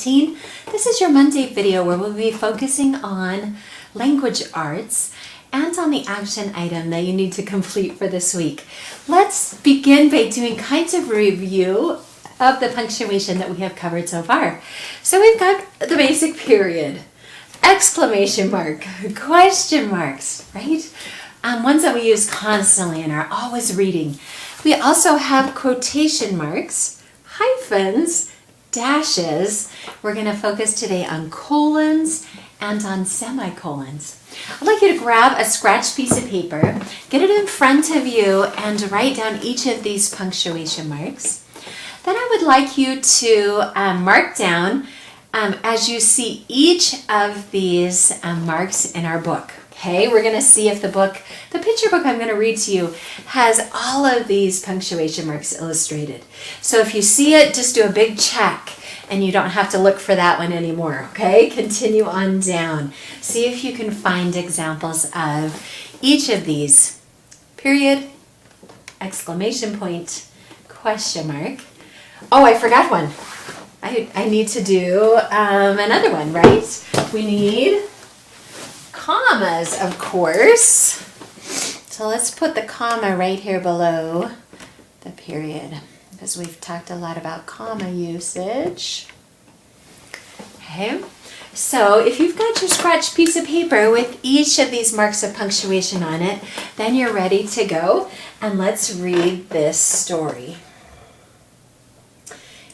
2019. This is your Monday video where we'll be focusing on language arts and on the action item that you need to complete for this week. Let's begin by doing kind of a review of the punctuation that we have covered so far. So we've got the basic period, exclamation mark, question marks, right? Ones that we use constantly and are always reading. We also have quotation marks, hyphens, dashes. We're going to focus today on colons and on semicolons. I'd like you to grab a scratch piece of paper, get it in front of you, and write down each of these punctuation marks. Then I would like you to mark down as you see each of these marks in our book. Okay, we're going to see if the picture book I'm going to read to you has all of these punctuation marks illustrated. So if you see it, just do a big check and you don't have to look for that one anymore. Okay, continue on down. See if you can find examples of each of these. Period, exclamation point, question mark. Oh, I forgot one. I need to do another one, right? We need commas, of course. So let's put the comma right here below the period because we've talked a lot about comma usage. Okay, so if you've got your scratch piece of paper with each of these marks of punctuation on it, then you're ready to go, and let's read this story.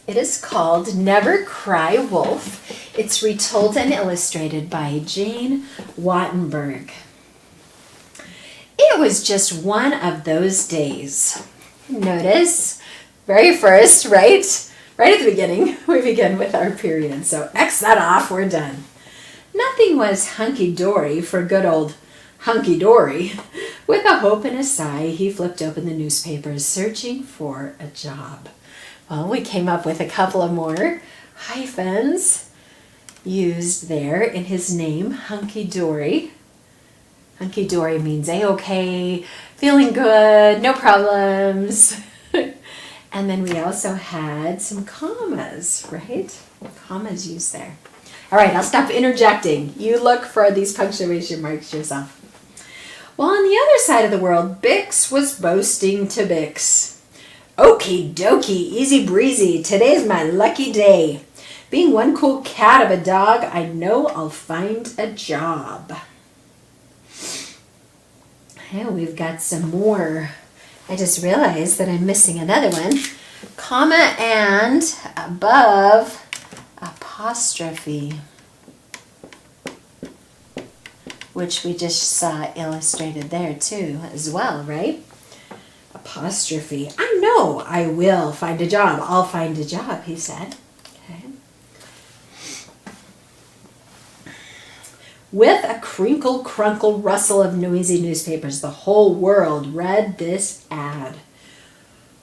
It is called Never Cry Wolf. It's retold and illustrated by Jane Wattenberg. It was just one of those days. Notice, very first, right at the beginning, we begin with our period. So X that off, we're done. Nothing was hunky-dory for good old hunky-dory. With a hope and a sigh, he flipped open the newspapers, searching for a job. Well, we came up with a couple of more hyphens used there in his name, hunky-dory. Hunky-dory means A-okay, feeling good, no problems. And then we also had some commas, right? Commas used there. All right, I'll stop interjecting. You look for these punctuation marks yourself. Well, on the other side of the world, Bix was boasting to Bix. Okie dokie, easy breezy, today's my lucky day. Being one cool cat of a dog, I know I'll find a job. And we've got some more. I just realized that I'm missing another one. Comma and above apostrophe, which we just saw illustrated there too as well, right? Apostrophe. I know I will find a job. I'll find a job, he said. Okay. With a crinkle, crunkle, rustle of noisy newspapers, the whole world read this ad.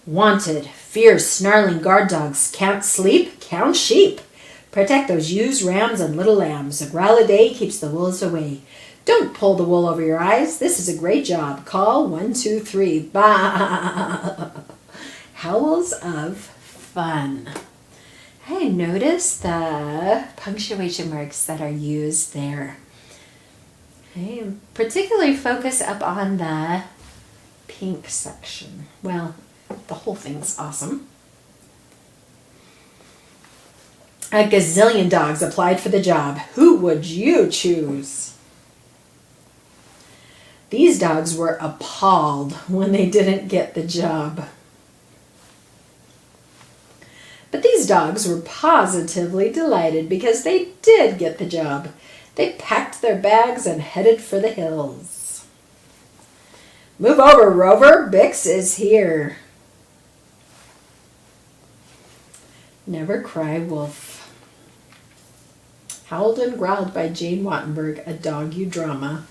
Wanted, fierce, snarling guard dogs. Can't sleep, count sheep. Protect those ewes, rams, and little lambs. A growl a day keeps the wolves away. Don't pull the wool over your eyes. This is a great job. Call 123. Bah! Howls of fun. Hey, notice the punctuation marks that are used there. Okay, particularly focus up on the pink section. Well, the whole thing's awesome. A gazillion dogs applied for the job. Who would you choose? These dogs were appalled when they didn't get the job. But these dogs were positively delighted because they did get the job. They packed their bags and headed for the hills. Move over, Rover. Bix is here. Never Cry Wolf. Howled and growled by Jane Wattenberg, a dog-u drama.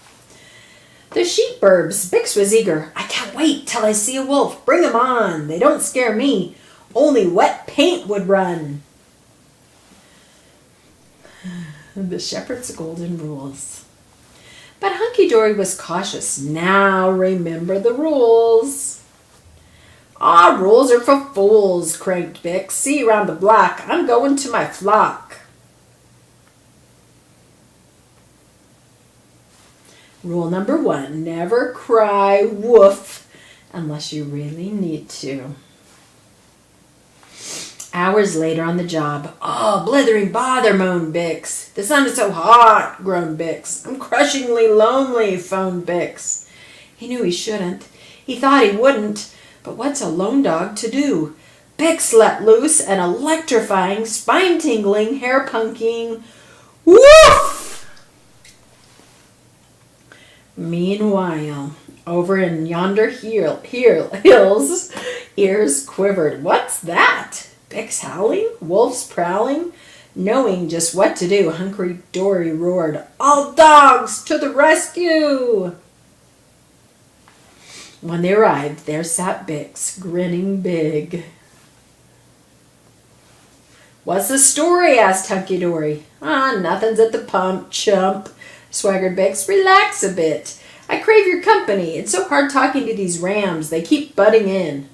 The sheep burbs. Bix was eager. I can't wait till I see a wolf. Bring 'em on. They don't scare me. Only wet paint would run. The shepherd's golden rules. But Hunky-Dory was cautious. Now remember the rules. Rules are for fools, cranked Bix. See you around the block. I'm going to my flock. Rule number 1, never cry woof unless you really need to. Hours later on the job. Oh, blithering bother, moaned Bix. The sun is so hot, groaned Bix. I'm crushingly lonely, phoned Bix. He knew he shouldn't. He thought he wouldn't. But what's a lone dog to do? Bix let loose an electrifying, spine-tingling, hair-punking woof! Meanwhile, over in yonder hills, ears quivered. What's that? Bix howling? Wolves prowling? Knowing just what to do, Hunky Dory roared, All dogs to the rescue! When they arrived, there sat Bix, grinning big. What's the story? Asked Hunky Dory. Nothing's at the pump, chump, swaggered Bix. Relax a bit. I crave your company. It's so hard talking to these rams. They keep butting in.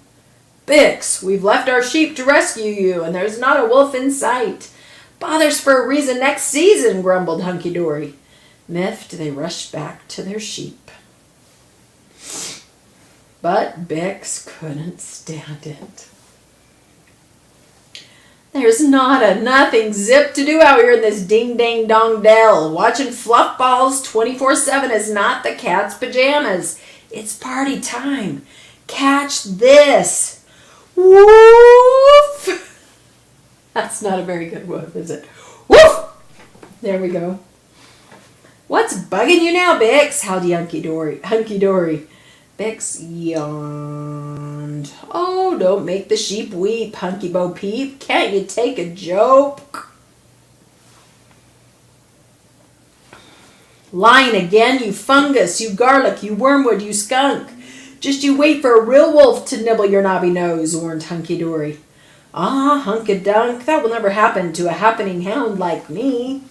Bix, we've left our sheep to rescue you, and there's not a wolf in sight. Bothers for a reason next season, grumbled Hunky Dory. Miffed, they rushed back to their sheep. But Bix couldn't stand it. There's not a nothing zip to do out here in this ding-dang-dong dell. Watching fluff balls 24/7 is not the cat's pajamas. It's party time. Catch this. Woof! That's not a very good woof, is it? Woof! There we go. What's bugging you now, Bix? Howled Hunky Dory. Bix yawned. Oh, don't make the sheep weep, Hunky Bo Peep. Can't you take a joke? Lying again, you fungus, you garlic, you wormwood, you skunk. Just you wait for a real wolf to nibble your knobby nose, warned Hunky Dory. Hunk-a-dunk, that will never happen to a happening hound like me.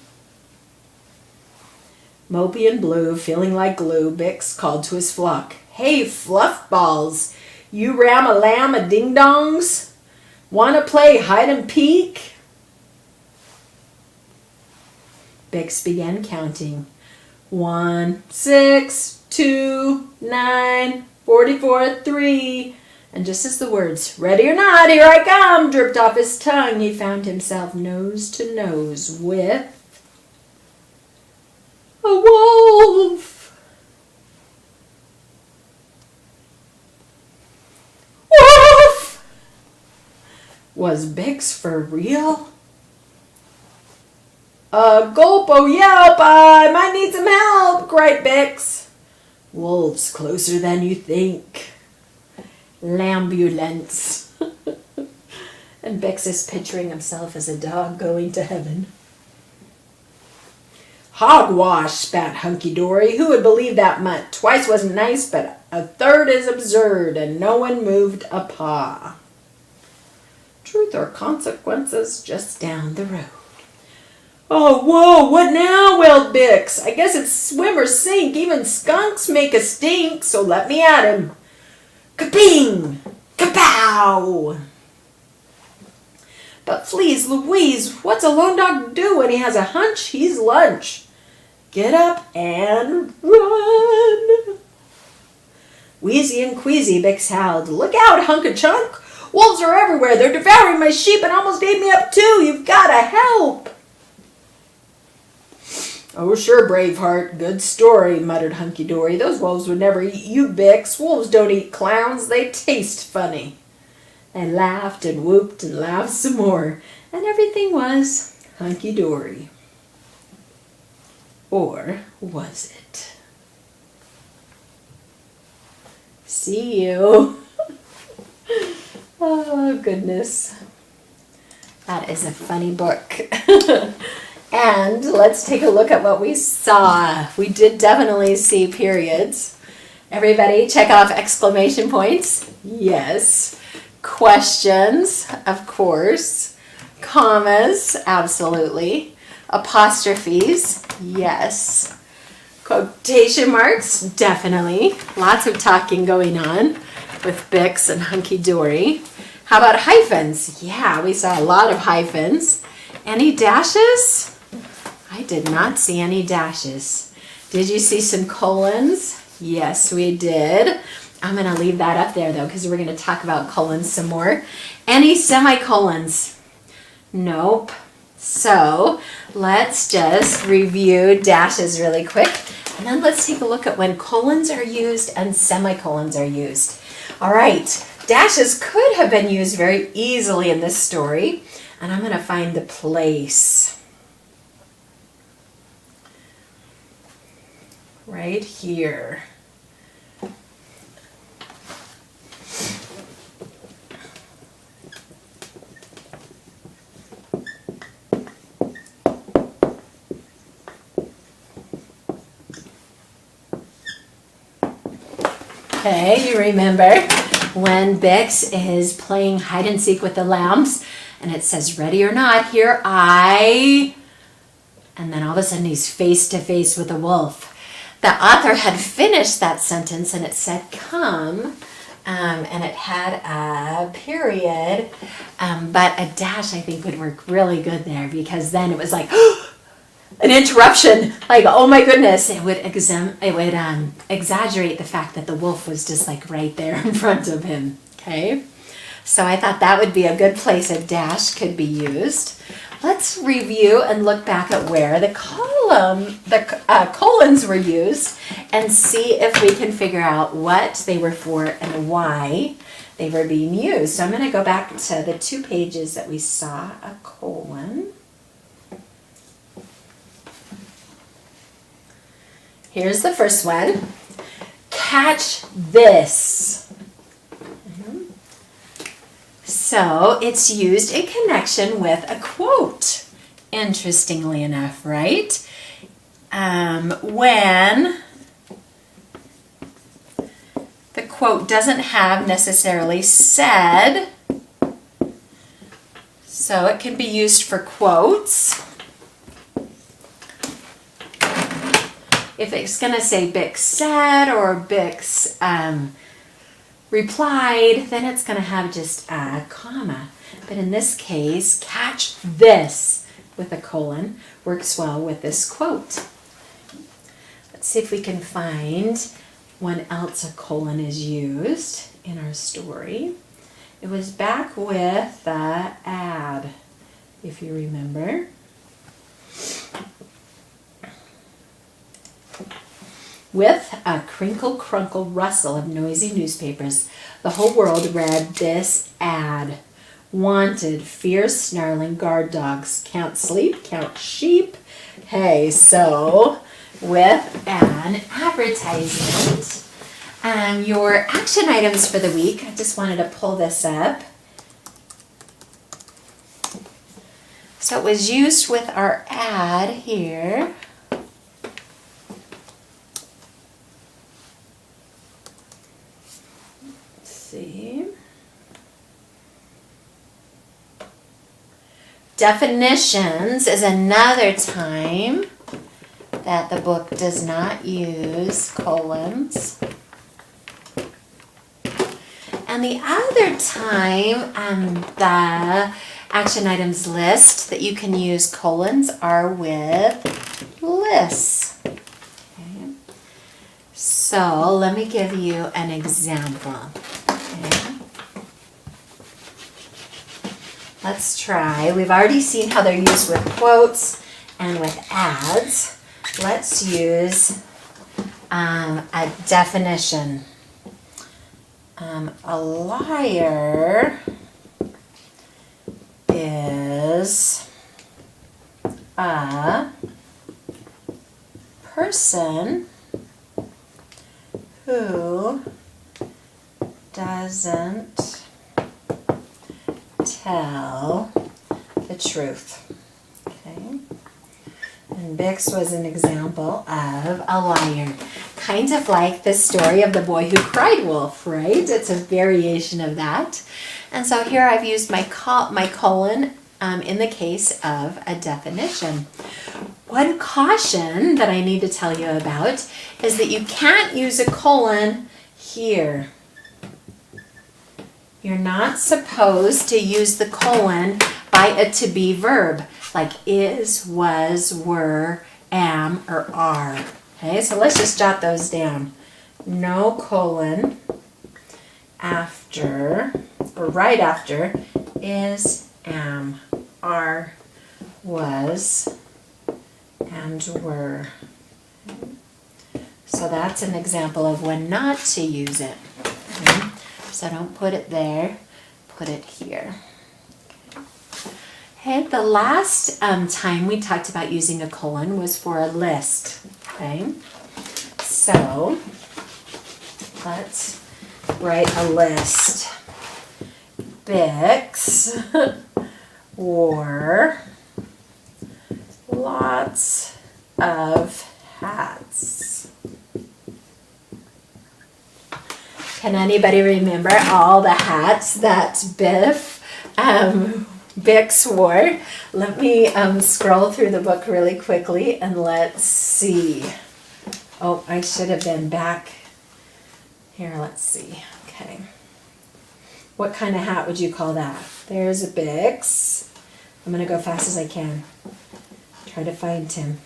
Mopey and Blue, feeling like glue, Bix called to his flock. Hey, fluff balls, you ram-a-lam-a-ding-dongs, wanna play hide-and-peek? Bix began counting. 1, 6, 2, 9, 44, 3. And just as the words, ready or not, here I come, dripped off his tongue, he found himself nose to nose with a wolf. Wolf! Was Bix for real? Gulp, oh yelp, I might need some help, cried Bix. Wolves closer than you think. L'ambulance. And Bix is picturing himself as a dog going to heaven. Hogwash, spat Hunky Dory. Who would believe that mutt? Twice wasn't nice, but a third is absurd, and no one moved a paw. Truth or consequences just down the road. Oh, whoa, what now? Wailed Bix. I guess it's swim or sink. Even skunks make a stink, so let me at him. Ka-ping! Ka-pow! But please, Louise, what's a lone dog do when he has a hunch? He's lunch. Get up and run. Wheezy and queasy, Bix howled. Look out, hunk-a-chunk. Wolves are everywhere. They're devouring my sheep and almost ate me up too. You've got to help. Oh, sure, Braveheart. Good story, muttered Hunky Dory. Those wolves would never eat you, Bix. Wolves don't eat clowns. They taste funny. They laughed and whooped and laughed some more. And everything was Hunky Dory. Or was it? See you. Oh, goodness. That is a funny book. And let's take a look at what we saw. We did definitely see periods. Everybody check off exclamation points. Yes. Questions, of course. Commas, absolutely. Apostrophes, yes. Quotation marks, definitely. Lots of talking going on with Bix and Hunky Dory. How about hyphens? Yeah, we saw a lot of hyphens. Any dashes? I did not see any dashes. Did you see some colons? Yes, we did. I'm going to leave that up there though, because we're going to talk about colons some more. Any semicolons? Nope. So let's just review dashes really quick, and then let's take a look at when colons are used and semicolons are used. All right, dashes could have been used very easily in this story, and I'm going to find the place. Right here. Okay, you remember when Bix is playing hide and seek with the lambs and it says, ready or not, here I, and then all of a sudden he's face to face with a wolf. The author had finished that sentence and it said come, and it had a period, but a dash I think would work really good there, because then it was like, an interruption, like, oh my goodness, it would exaggerate the fact that the wolf was just like right there in front of him, okay? So I thought that would be a good place a dash could be used. Let's review and look back at where the colons were used and see if we can figure out what they were for and why they were being used. So I'm going to go back to the 2 pages that we saw a colon. Here's the first one. Catch this. So it's used in connection with a quote, interestingly enough, right? When the quote doesn't have necessarily said, so it can be used for quotes. If it's going to say Bix said or Bix replied, then it's going to have just a comma. But in this case, catch this with a colon works well with this quote. Let's see if we can find when else a colon is used in our story. It was back with the ad, if you remember. With a crinkle, crunkle, rustle of noisy newspapers, the whole world read this ad. Wanted, fierce, snarling guard dogs. Can't sleep, count sheep. Okay, so with an advertisement, your action items for the week, I just wanted to pull this up. So it was used with our ad here. See. Definitions is another time that the book does not use colons. And the other time the action items list that you can use colons are with lists. Okay. So let me give you an example. Okay. Let's try. We've already seen how they're used with quotes and with ads. Let's use a definition. A liar is a person who doesn't tell the truth. Okay. And Bix was an example of a liar. Kind of like the story of the boy who cried wolf, right? It's a variation of that. And so here I've used my colon in the case of a definition. One caution that I need to tell you about is that you can't use a colon here. You're not supposed to use the colon by a to-be verb, like is, was, were, am, or are. Okay, so let's just jot those down. No colon after, or right after, is, am, are, was, and were. So that's an example of when not to use it. Okay. So don't put it there, put it here. Okay, the last time we talked about using a colon was for a list. Okay, so let's write a list. Bix wore lots of hats. Can anybody remember all the hats that Bix wore? Let me scroll through the book really quickly and let's see. Oh, I should have been back. Here, let's see. Okay. What kind of hat would you call that? There's a Bix. I'm going to go fast as I can. Try to find him.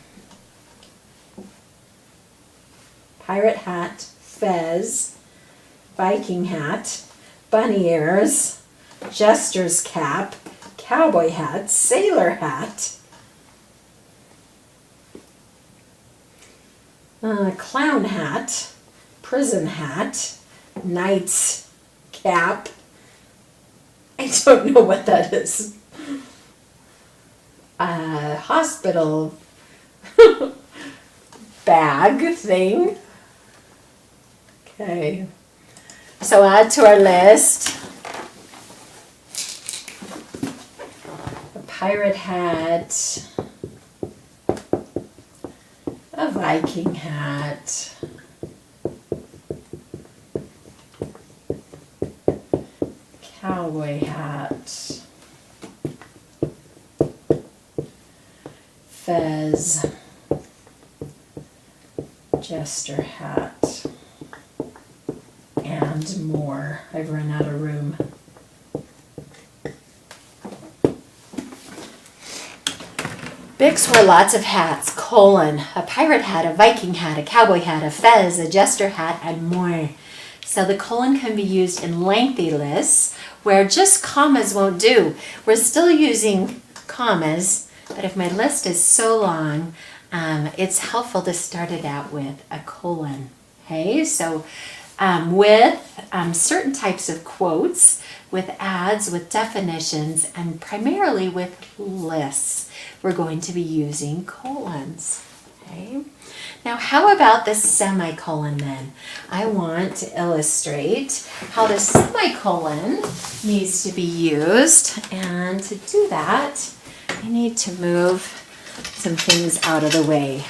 Pirate hat, fez, Viking hat, bunny ears, jester's cap, cowboy hat, sailor hat, clown hat, prison hat, knight's cap. I don't know what that is. Hospital bag thing. Okay. So add to our list. A pirate hat, a Viking hat, cowboy hat, fez, jester hat, and more. I've run out of room. Bix wore lots of hats, colon, a pirate hat, a Viking hat, a cowboy hat, a fez, a jester hat, and more. So the colon can be used in lengthy lists where just commas won't do. We're still using commas, but if my list is so long, it's helpful to start it out with a colon. Okay, so with certain types of quotes, with ads, with definitions, and primarily with lists, we're going to be using colons. Okay. Now, how about the semicolon then? I want to illustrate how the semicolon needs to be used, and to do that, I need to move some things out of the way.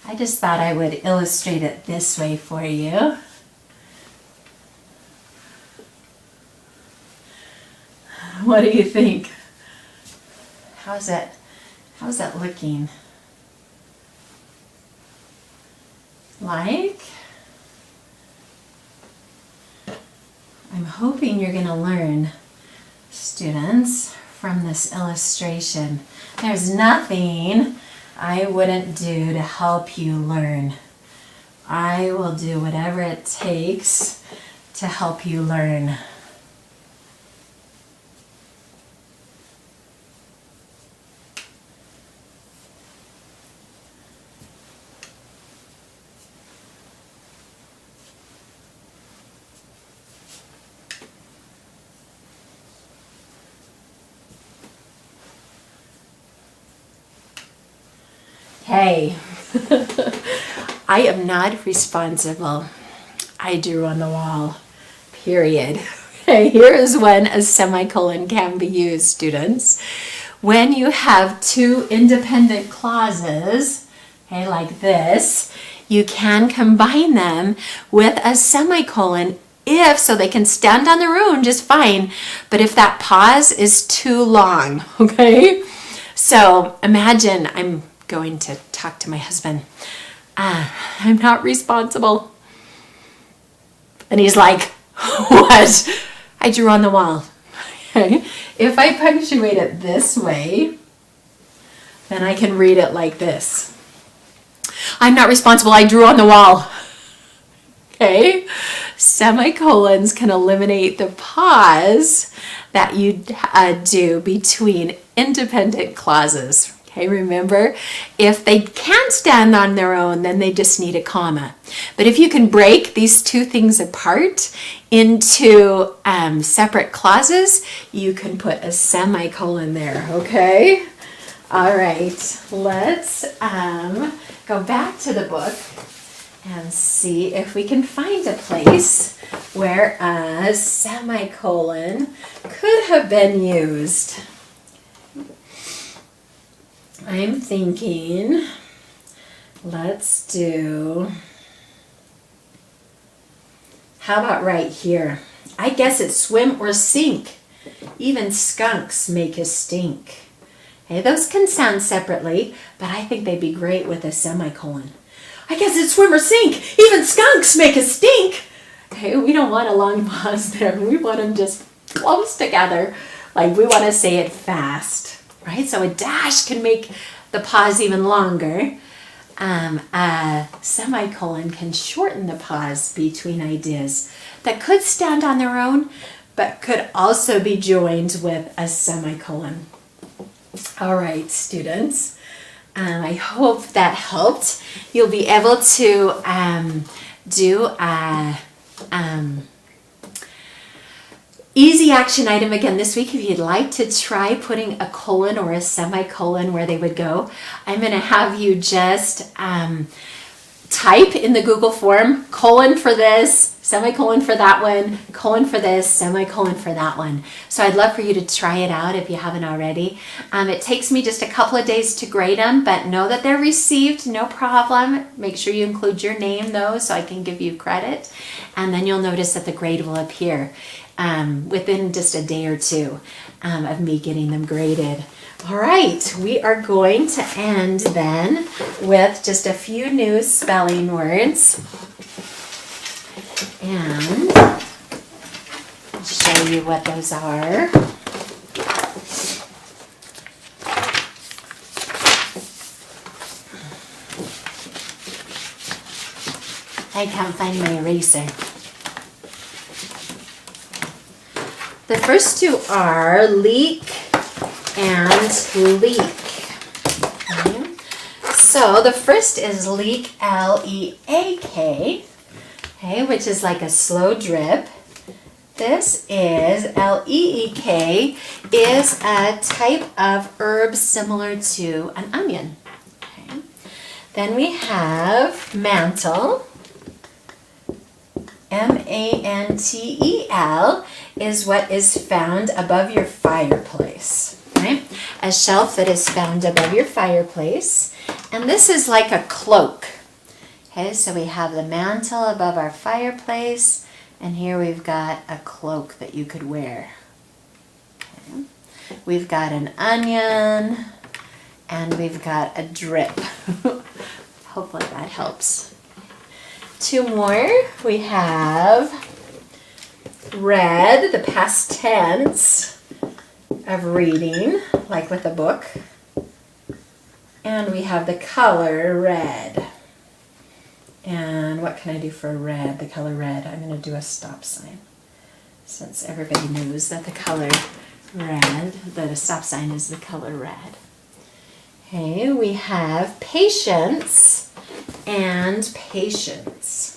I just thought I would illustrate it this way for you. What do you think? How's that looking? Like? I'm hoping you're going to learn, students, from this illustration. There's nothing I wouldn't do to help you learn. I will do whatever it takes to help you learn. Hey, I am not responsible. I drew on the wall, period. Okay, here is when a semicolon can be used, students. When you have two independent clauses, okay, like this, you can combine them with a semicolon so they can stand on their own just fine, but if that pause is too long, okay? So imagine I'm going to talk to my husband. I'm not responsible. And he's like, what? I drew on the wall. Okay, if I punctuate it this way, then I can read it like this. I'm not responsible, I drew on the wall. Okay, semicolons can eliminate the pause that you do between independent clauses. Okay, remember, if they can't stand on their own, then they just need a comma. But if you can break these two things apart into separate clauses, you can put a semicolon there, okay? All right, let's go back to the book and see if we can find a place where a semicolon could have been used. I'm thinking, let's do, how about right here? I guess it's swim or sink. Even skunks make a stink. Okay, those can sound separately, but I think they'd be great with a semicolon. I guess it's swim or sink. Even skunks make a stink. Okay, we don't want a long pause there. We want them just close together. Like we want to say it fast. Right? So a dash can make the pause even longer. A semicolon can shorten the pause between ideas that could stand on their own, but could also be joined with a semicolon. All right, students. I hope that helped. You'll be able to do a easy action item again this week. If you'd like to try putting a colon or a semicolon where they would go, I'm going to have you just type in the Google form, colon for this, semicolon for that one, colon for this, semicolon for that one. So I'd love for you to try it out if you haven't already. It takes me just a couple of days to grade them, but know that they're received, no problem. Make sure you include your name though, so I can give you credit. And then you'll notice that the grade will appear within just a day or two of me getting them graded. All right, we are going to end then with just a few new spelling words and show you what those are. I can't find my eraser. The first two are leak and leak. Okay. So the first is leak, L-E-A-K, okay, which is like a slow drip. This is L-E-E-K, is a type of herb similar to an onion. Okay. Then we have mantle. M-A-N-T-E-L is what is found above your fireplace, right? A shelf that is found above your fireplace. And this is like a cloak. Okay, so we have the mantle above our fireplace, and here we've got a cloak that you could wear. Okay. We've got an onion, and we've got a drip. Hopefully that helps. Two more. We have read, the past tense of reading, like with a book. And we have the color red. And what can I do for red, the color red? I'm going to do a stop sign. Since everybody knows that the color red, that a stop sign is the color red. Okay, we have patience and patience.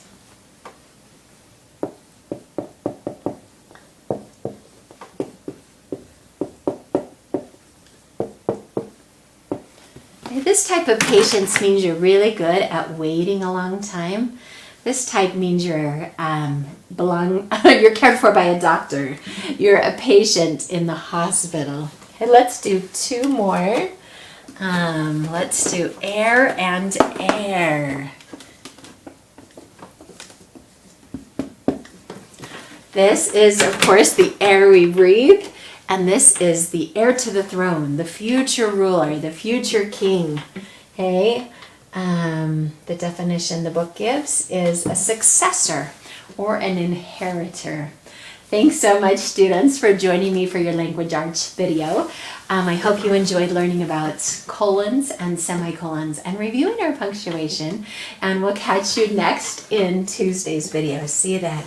This type of patience means you're really good at waiting a long time. This type means you're you're cared for by a doctor. You're a patient in the hospital. Okay, let's do two more. Let's do air and air. This is, of course, the air we breathe, and this is the heir to the throne, the future ruler, the future king. Okay? The definition the book gives is a successor or an inheritor. Thanks so much, students, for joining me for your language arts video. I hope you enjoyed learning about colons and semicolons and reviewing our punctuation. And we'll catch you next in Tuesday's video. See you then.